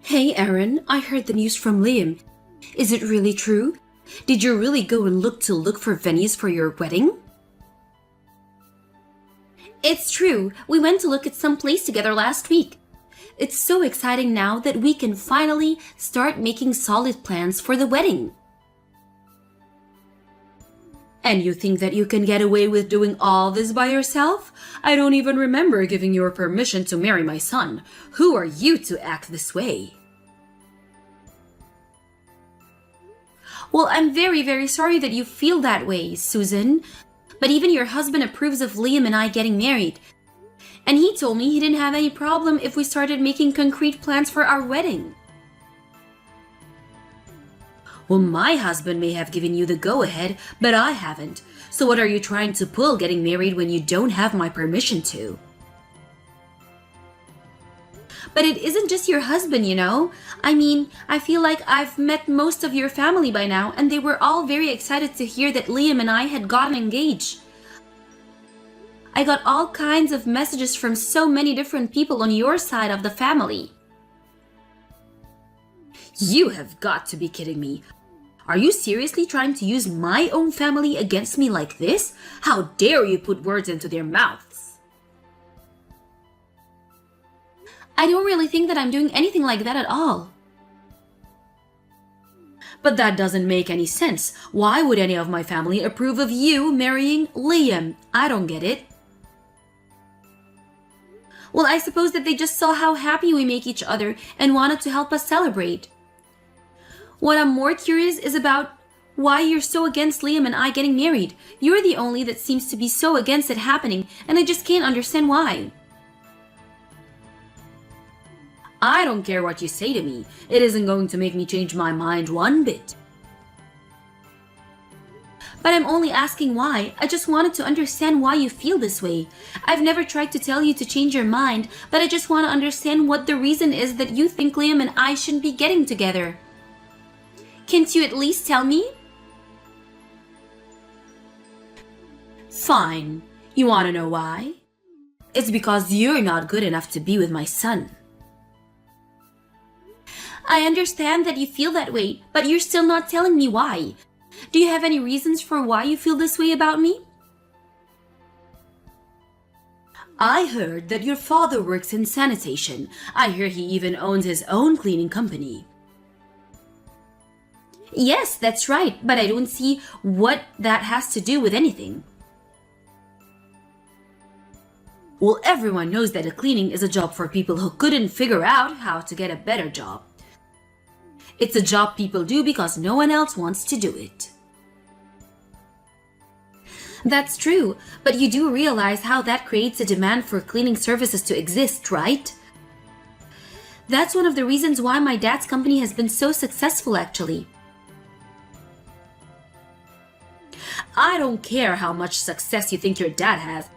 Hey Aaron, I heard the news from Liam. Is it really true? Did you really go and look for venues for your wedding? It's true. We went to look at some place together last week. It's so exciting now that we can finally start making solid plans for the wedding. And you think that you can get away with doing all this by yourself? I don't even remember giving your permission to marry my son. Who are you to act this way? Well, I'm very, very sorry that you feel that way, Susan. But even your husband approves of Liam and I getting married. And he told me he didn't have any problem if we started making concrete plans for our wedding. Well, my husband may have given you the go-ahead, but I haven't. So what are you trying to pull getting married when you don't have my permission to? But it isn't just your husband, you know. I mean, I feel like I've met most of your family by now, and they were all very excited to hear that Liam and I had gotten engaged. I got all kinds of messages from so many different people on your side of the family. You have got to be kidding me. Are you seriously trying to use my own family against me like this? How dare you put words into their mouths? I don't really think that I'm doing anything like that at all. But that doesn't make any sense. Why would any of my family approve of you marrying Liam? I don't get it. Well, I suppose that they just saw how happy we make each other and wanted to help us celebrate. What I'm more curious is about why you're so against Liam and I getting married. You're the only that seems to be so against it happening, and I just can't understand why. I don't care what you say to me. It isn't going to make me change my mind one bit. But I'm only asking why. I just wanted to understand why you feel this way. I've never tried to tell you to change your mind, but I just want to understand what the reason is that you think Liam and I shouldn't be getting together. Can't you at least tell me? Fine. You want to know why? It's because you're not good enough to be with my son. I understand that you feel that way, but you're still not telling me why. Do you have any reasons for why you feel this way about me? I heard that your father works in sanitation. I hear he even owns his own cleaning company. Yes, that's right, but I don't see what that has to do with anything. Well, everyone knows that a cleaning is a job for people who couldn't figure out how to get a better job. It's a job people do because no one else wants to do it. That's true, but you do realize how that creates a demand for cleaning services to exist, right? That's one of the reasons why my dad's company has been so successful, actually. I don't care how much success you think your dad has.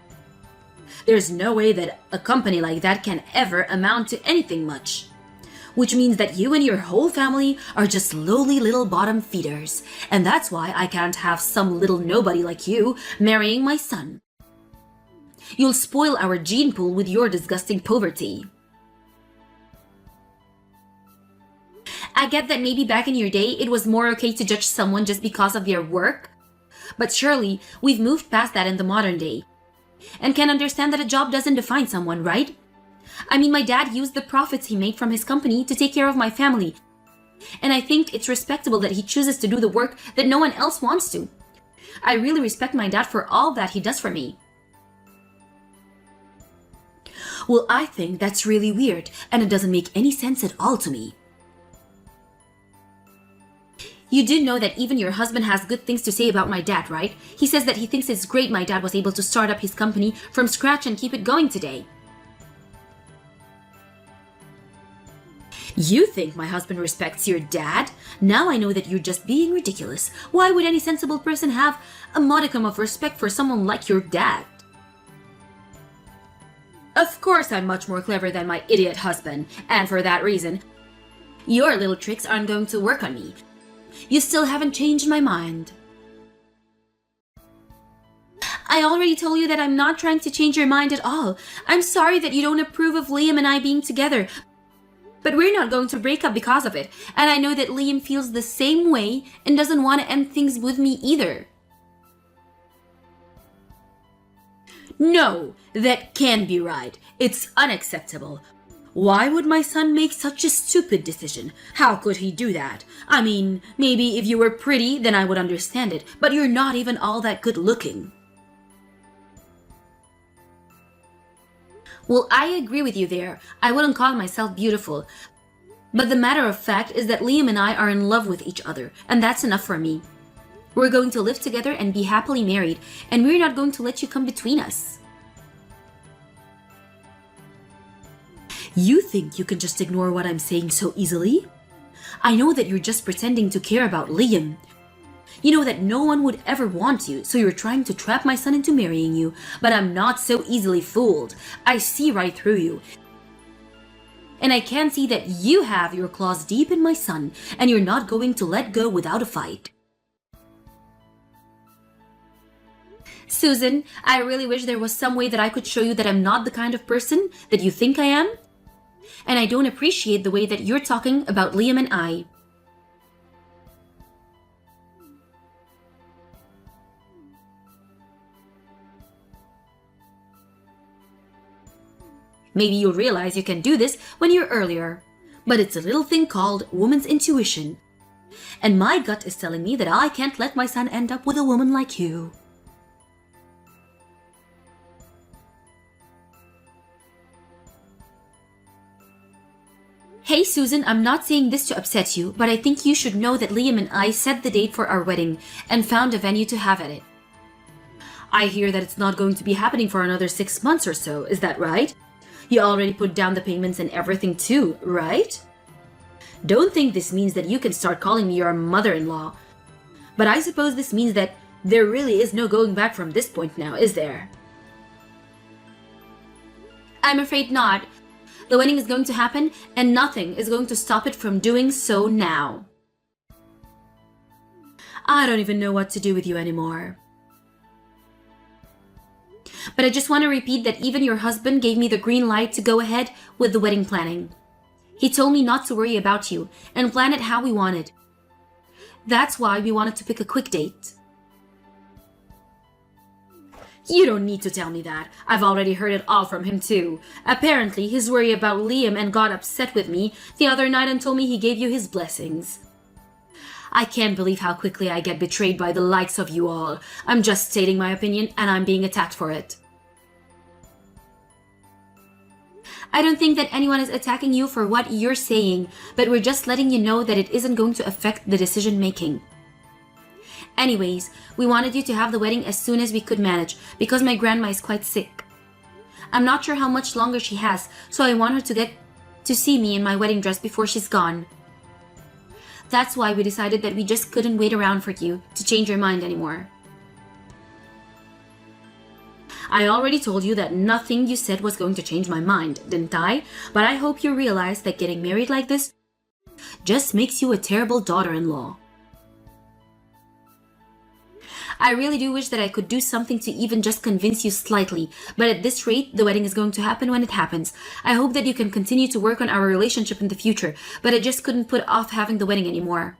There's no way that a company like that can ever amount to anything much. Which means that you and your whole family are just lowly little bottom feeders. And that's why I can't have some little nobody like you marrying my son. You'll spoil our gene pool with your disgusting poverty. I get that maybe back in your day it was more okay to judge someone just because of their work. But surely we've moved past that in the modern day. And can understand that a job doesn't define someone, right? I mean, my dad used the profits he made from his company to take care of my family. And I think it's respectable that he chooses to do the work that no one else wants to. I really respect my dad for all that he does for me. Well, I think that's really weird, and it doesn't make any sense at all to me. You do know that even your husband has good things to say about my dad, right? He says that he thinks it's great my dad was able to start up his company from scratch and keep it going today. You think my husband respects your dad? Now I know that you're just being ridiculous. Why would any sensible person have a modicum of respect for someone like your dad? Of course I'm much more clever than my idiot husband, and for that reason, your little tricks aren't going to work on me. You still haven't changed my mind. I already told you that I'm not trying to change your mind at all. I'm sorry that you don't approve of Liam and I being together. But we're not going to break up because of it, and I know that Liam feels the same way and doesn't want to end things with me either. No, that can't be right. It's unacceptable. Why would my son make such a stupid decision? How could he do that? I mean, maybe if you were pretty, then I would understand it, but you're not even all that good looking. Well, I agree with you there. I wouldn't call myself beautiful. But the matter of fact is that Liam and I are in love with each other, and that's enough for me. We're going to live together and be happily married, and we're not going to let you come between us. You think you can just ignore what I'm saying so easily? I know that you're just pretending to care about Liam. You know that no one would ever want you, so you're trying to trap my son into marrying you. But I'm not so easily fooled. I see right through you. And I can see that you have your claws deep in my son, and you're not going to let go without a fight. Susan, I really wish there was some way that I could show you that I'm not the kind of person that you think I am. And I don't appreciate the way that you're talking about Liam and I. Maybe you'll realize you can do this when you're earlier. But it's a little thing called woman's intuition. And my gut is telling me that I can't let my son end up with a woman like you. Hey Susan, I'm not saying this to upset you, but I think you should know that Liam and I set the date for our wedding and found a venue to have at it. I hear that it's not going to be happening for another 6 months or so, is that right? You already put down the payments and everything too, right? Don't think this means that you can start calling me your mother-in-law. But I suppose this means that there really is no going back from this point now, is there? I'm afraid not. The wedding is going to happen, and nothing is going to stop it from doing so now. I don't even know what to do with you anymore. But I just want to repeat that even your husband gave me the green light to go ahead with the wedding planning. He told me not to worry about you and plan it how we wanted. That's why we wanted to pick a quick date. You don't need to tell me that. I've already heard it all from him too. Apparently, he's worried about Liam and got upset with me the other night and told me he gave you his blessings. I can't believe how quickly I get betrayed by the likes of you all. I'm just stating my opinion and I'm being attacked for it. I don't think that anyone is attacking you for what you're saying, but we're just letting you know that it isn't going to affect the decision making. Anyways, we wanted you to have the wedding as soon as we could manage because my grandma is quite sick. I'm not sure how much longer she has, so I want her to get to see me in my wedding dress before she's gone. That's why we decided that we just couldn't wait around for you to change your mind anymore. I already told you that nothing you said was going to change my mind, didn't I? But I hope you realize that getting married like this just makes you a terrible daughter-in-law. I really do wish that I could do something to even just convince you slightly, but at this rate, the wedding is going to happen when it happens. I hope that you can continue to work on our relationship in the future, but I just couldn't put off having the wedding anymore.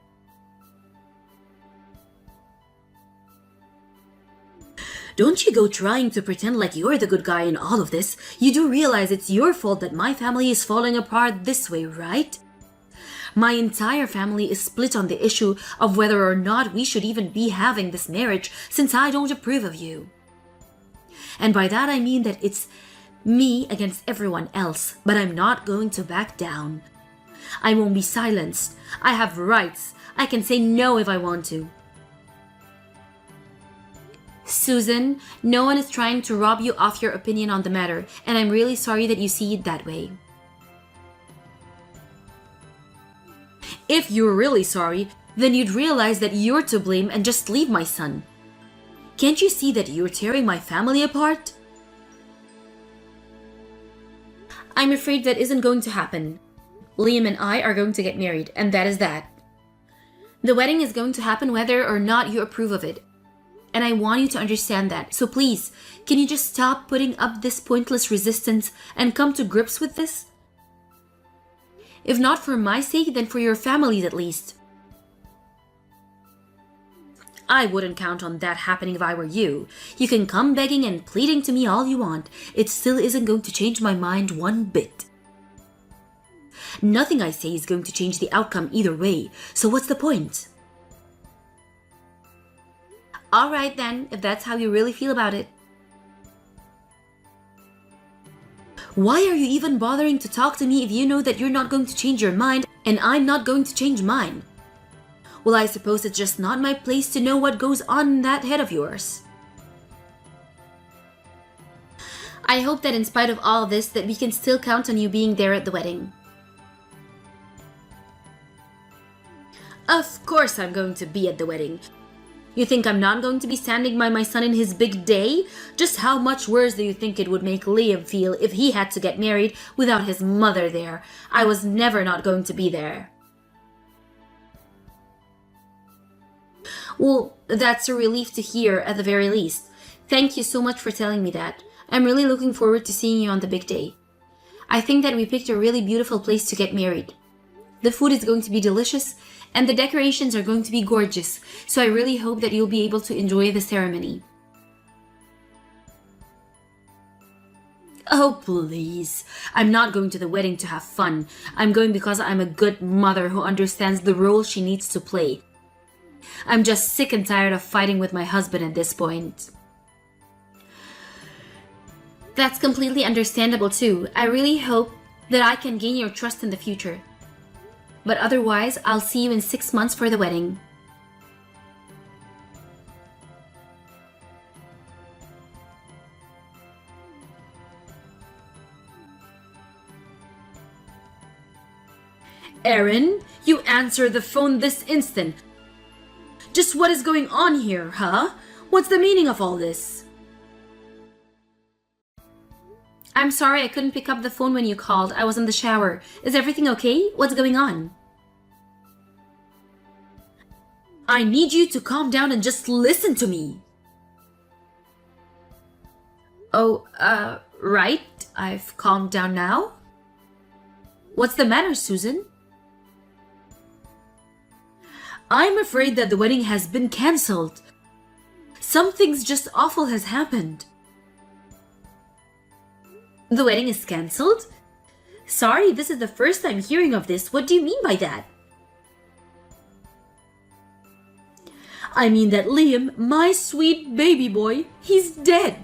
Don't you go trying to pretend like you're the good guy in all of this. You do realize it's your fault that my family is falling apart this way, right? My entire family is split on the issue of whether or not we should even be having this marriage since I don't approve of you. And by that I mean that it's me against everyone else, but I'm not going to back down. I won't be silenced. I have rights. I can say no if I want to. Susan, no one is trying to rob you of your opinion on the matter, and I'm really sorry that you see it that way. If you're really sorry, then you'd realize that you're to blame and just leave my son. Can't you see that you're tearing my family apart? I'm afraid that isn't going to happen. Liam and I are going to get married, and that is that. The wedding is going to happen whether or not you approve of it. And I want you to understand that. So please, can you just stop putting up this pointless resistance and come to grips with this? If not for my sake, then for your family's at least. I wouldn't count on that happening if I were you. You can come begging and pleading to me all you want. It still isn't going to change my mind one bit. Nothing I say is going to change the outcome either way, so what's the point? Alright then, if that's how you really feel about it. Why are you even bothering to talk to me if you know that you're not going to change your mind and I'm not going to change mine? Well, I suppose it's just not my place to know what goes on in that head of yours. I hope that in spite of all this that we can still count on you being there at the wedding. Of course I'm going to be at the wedding. You think I'm not going to be standing by my son in his big day? Just how much worse do you think it would make Liam feel if he had to get married without his mother there? I was never not going to be there. Well, that's a relief to hear at the very least. Thank you so much for telling me that. I'm really looking forward to seeing you on the big day. I think that we picked a really beautiful place to get married. The food is going to be delicious, and the decorations are going to be gorgeous, so I really hope that you'll be able to enjoy the ceremony. Oh, please. I'm not going to the wedding to have fun. I'm going because I'm a good mother who understands the role she needs to play. I'm just sick and tired of fighting with my husband at this point. That's completely understandable too. I really hope that I can gain your trust in the future. But otherwise, I'll see you in 6 months for the wedding. Erin, you answer the phone this instant. Just what is going on here, huh? What's the meaning of all this? I'm sorry I couldn't pick up the phone when you called. I was in the shower. Is everything okay? What's going on? I need you to calm down and just listen to me. Oh, right. I've calmed down now. What's the matter, Susan? I'm afraid that the wedding has been cancelled. Something's just awful has happened. The wedding is cancelled? Sorry, this is the first time hearing of this. What do you mean by that? I mean that Liam, my sweet baby boy, he's dead.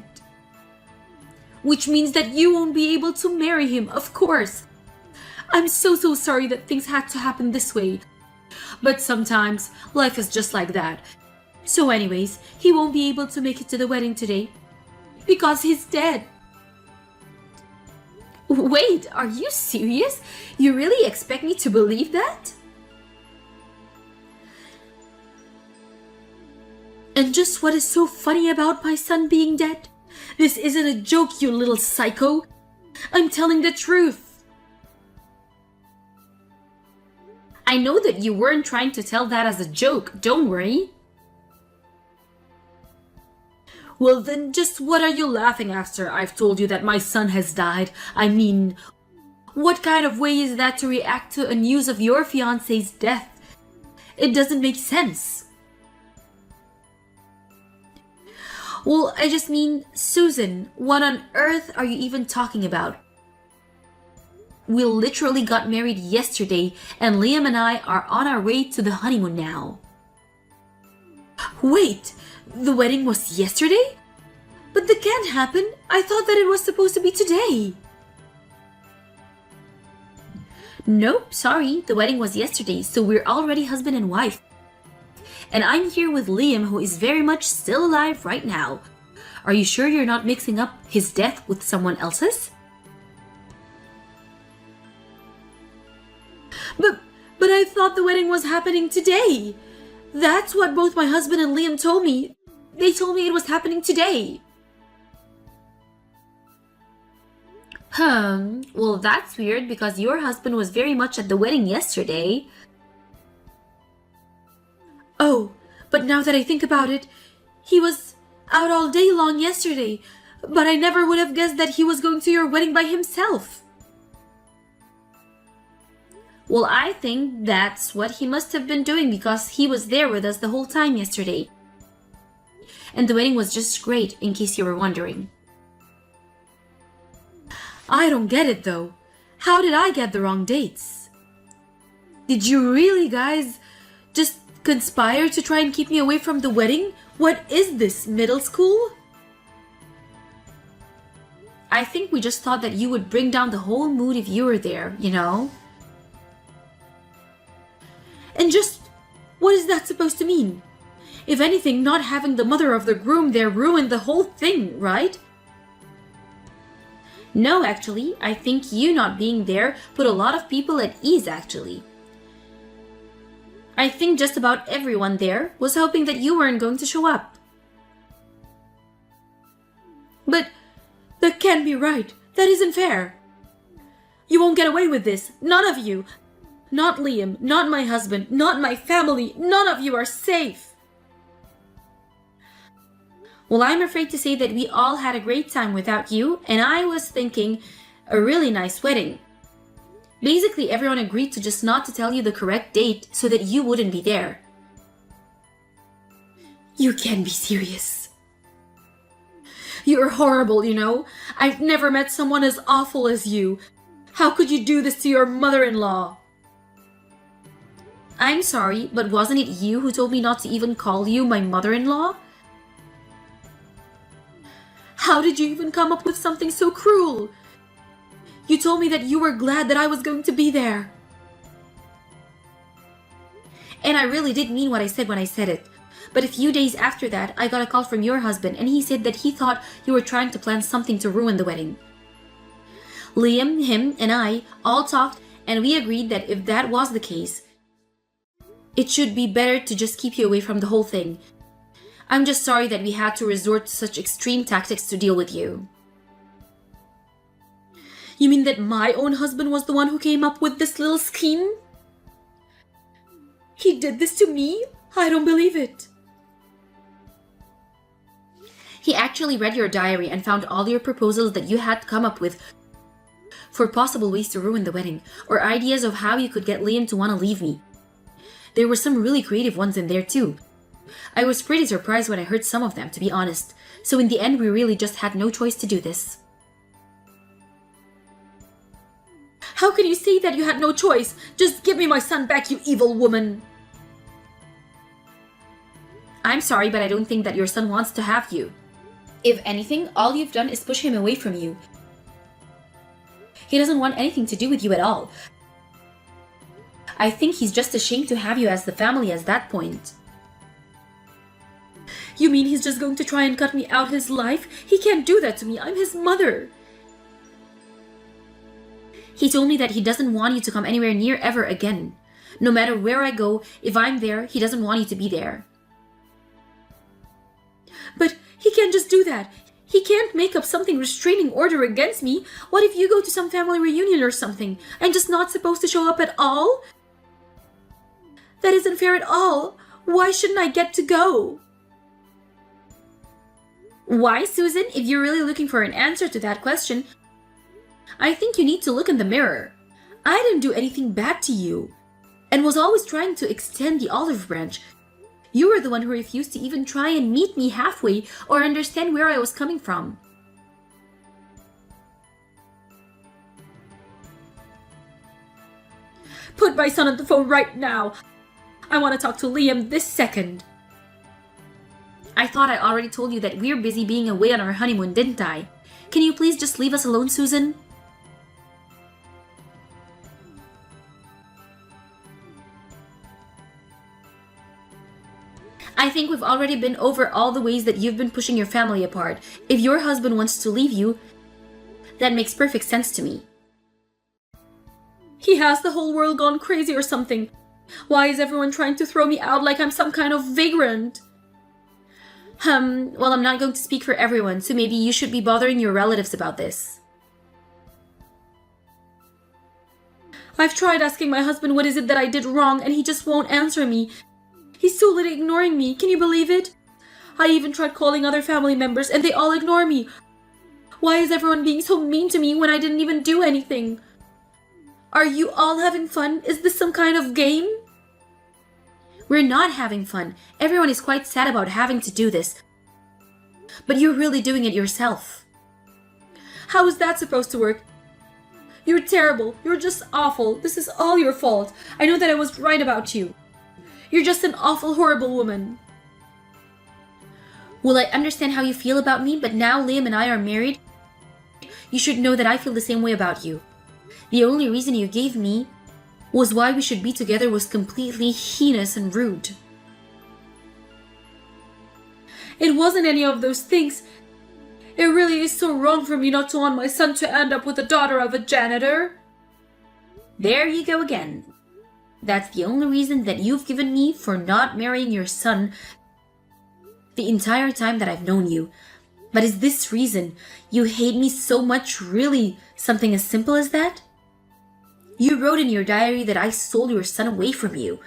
Which means that you won't be able to marry him, of course. I'm so sorry that things had to happen this way. But sometimes life is just like that. So anyways, he won't be able to make it to the wedding today because he's dead. Wait, are you serious? You really expect me to believe that? And just what is so funny about my son being dead? This isn't a joke, you little psycho. I'm telling the truth. I know that you weren't trying to tell that as a joke, don't worry. Well then, just what are you laughing after I've told you that my son has died? I mean, what kind of way is that to react to a news of your fiancé's death? It doesn't make sense. Well, I just mean, Susan, what on earth are you even talking about? We literally got married yesterday, and Liam and I are on our way to the honeymoon now. Wait, the wedding was yesterday? But that can't happen. I thought that it was supposed to be today. Nope, sorry, the wedding was yesterday, so we're already husband and wife. And I'm here with Liam, who is very much still alive right now. Are you sure you're not mixing up his death with someone else's? But I thought the wedding was happening today. That's what both my husband and Liam told me. They told me it was happening today. Well, that's weird because your husband was very much at the wedding yesterday. Oh, but now that I think about it, he was out all day long yesterday. But I never would have guessed that he was going to your wedding by himself. Well, I think that's what he must have been doing because he was there with us the whole time yesterday. And the wedding was just great, in case you were wondering. I don't get it though. How did I get the wrong dates? Did you really guys just conspire to try and keep me away from the wedding? What is this, middle school? I think we just thought that you would bring down the whole mood if you were there, you know? And just, what is that supposed to mean? If anything, not having the mother of the groom there ruined the whole thing, right? No, actually, I think you not being there put a lot of people at ease, actually. I think just about everyone there was hoping that you weren't going to show up. But that can't be right. That isn't fair. You won't get away with this. None of you. Not Liam, not my husband, not my family. None of you are safe. Well, I'm afraid to say that we all had a great time without you, and I was thinking a really nice wedding. Basically, everyone agreed to just not to tell you the correct date so that you wouldn't be there. You can't be serious. You're horrible, you know? I've never met someone as awful as you. How could you do this to your mother-in-law? I'm sorry, but wasn't it you who told me not to even call you my mother-in-law? How did you even come up with something so cruel? You told me that you were glad that I was going to be there. And I really did mean what I said when I said it. But a few days after that, I got a call from your husband and he said that he thought you were trying to plan something to ruin the wedding. Liam, him, and I all talked and we agreed that if that was the case, it should be better to just keep you away from the whole thing. I'm just sorry that we had to resort to such extreme tactics to deal with you. You mean that my own husband was the one who came up with this little scheme? He did this to me? I don't believe it. He actually read your diary and found all your proposals that you had come up with for possible ways to ruin the wedding, or ideas of how you could get Liam to want to leave me. There were some really creative ones in there too. I was pretty surprised when I heard some of them, to be honest. So in the end, we really just had no choice to do this. How can you say that you had no choice? Just give me my son back, you evil woman. I'm sorry, but I don't think that your son wants to have you. If anything, all you've done is push him away from you. He doesn't want anything to do with you at all. I think he's just ashamed to have you as the family at that point. You mean he's just going to try and cut me out his life? He can't do that to me. I'm his mother. He told me that he doesn't want you to come anywhere near ever again. No matter where I go, if I'm there, he doesn't want you to be there. But he can't just do that. He can't make up something restraining order against me. What if you go to some family reunion or something? I'm just not supposed to show up at all? That isn't fair at all. Why shouldn't I get to go? Why, Susan? If you're really looking for an answer to that question, I think you need to look in the mirror. I didn't do anything bad to you, and was always trying to extend the olive branch. You were the one who refused to even try and meet me halfway or understand where I was coming from. Put my son on the phone right now. I want to talk to Liam this second. I thought I already told you that we're busy being away on our honeymoon, didn't I? Can you please just leave us alone, Susan? I think we've already been over all the ways that you've been pushing your family apart. If your husband wants to leave you, that makes perfect sense to me. He has the whole world gone crazy or something. Why is everyone trying to throw me out like I'm some kind of vagrant? Well, I'm not going to speak for everyone, so maybe you should be bothering your relatives about this. I've tried asking my husband what is it that I did wrong, and he just won't answer me. He's totally ignoring me. Can you believe it? I even tried calling other family members, and they all ignore me. Why is everyone being so mean to me when I didn't even do anything? Are you all having fun? Is this some kind of game? We're not having fun. Everyone is quite sad about having to do this. But you're really doing it yourself. How is that supposed to work? You're terrible. You're just awful. This is all your fault. I know that I was right about you. You're just an awful, horrible woman. Well, I understand how you feel about me, but now Liam and I are married. You should know that I feel the same way about you. The only reason you gave me was why we should be together was completely heinous and rude. It wasn't any of those things. It really is so wrong for me not to want my son to end up with the daughter of a janitor. There you go again. That's the only reason that you've given me for not marrying your son the entire time that I've known you. But is this reason you hate me so much really something as simple as that? You wrote in your diary that I stole your son away from you.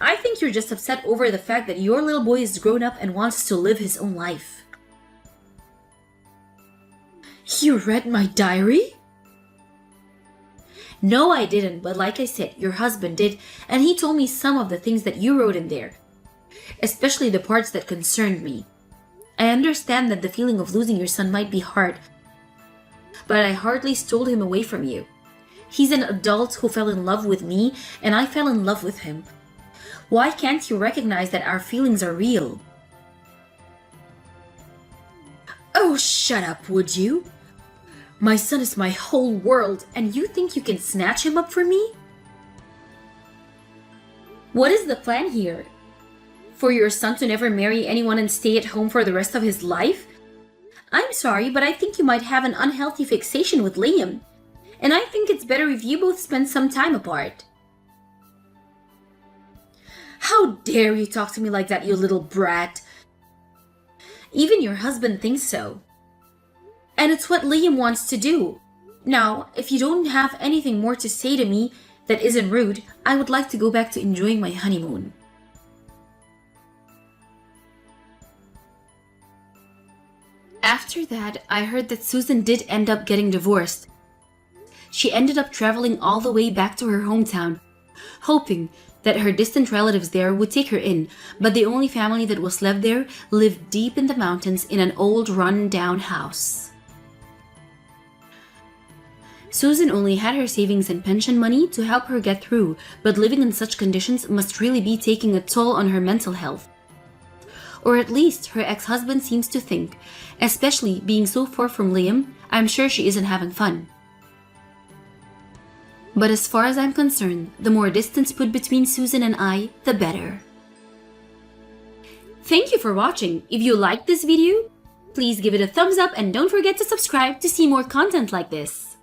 I think you're just upset over the fact that your little boy is grown up and wants to live his own life. You read my diary? No, I didn't, but like I said, your husband did, and he told me some of the things that you wrote in there, especially the parts that concerned me. I understand that the feeling of losing your son might be hard, but I hardly stole him away from you. He's an adult who fell in love with me, and I fell in love with him. Why can't you recognize that our feelings are real? Oh, shut up, would you? My son is my whole world, and you think you can snatch him up for me? What is the plan here? For your son to never marry anyone and stay at home for the rest of his life? I'm sorry, but I think you might have an unhealthy fixation with Liam. And I think it's better if you both spend some time apart. How dare you talk to me like that, you little brat? Even your husband thinks so. And it's what Liam wants to do. Now, if you don't have anything more to say to me that isn't rude, I would like to go back to enjoying my honeymoon. After that, I heard that Susan did end up getting divorced. She ended up traveling all the way back to her hometown, hoping that her distant relatives there would take her in, but the only family that was left there lived deep in the mountains in an old run-down house. Susan only had her savings and pension money to help her get through, but living in such conditions must really be taking a toll on her mental health. Or at least her ex-husband seems to think, especially being so far from Liam. I'm sure she isn't having fun. But as far as I'm concerned, the more distance put between Susan and I, the better. Thank you for watching. If you liked this video, please give it a thumbs up and don't forget to subscribe to see more content like this.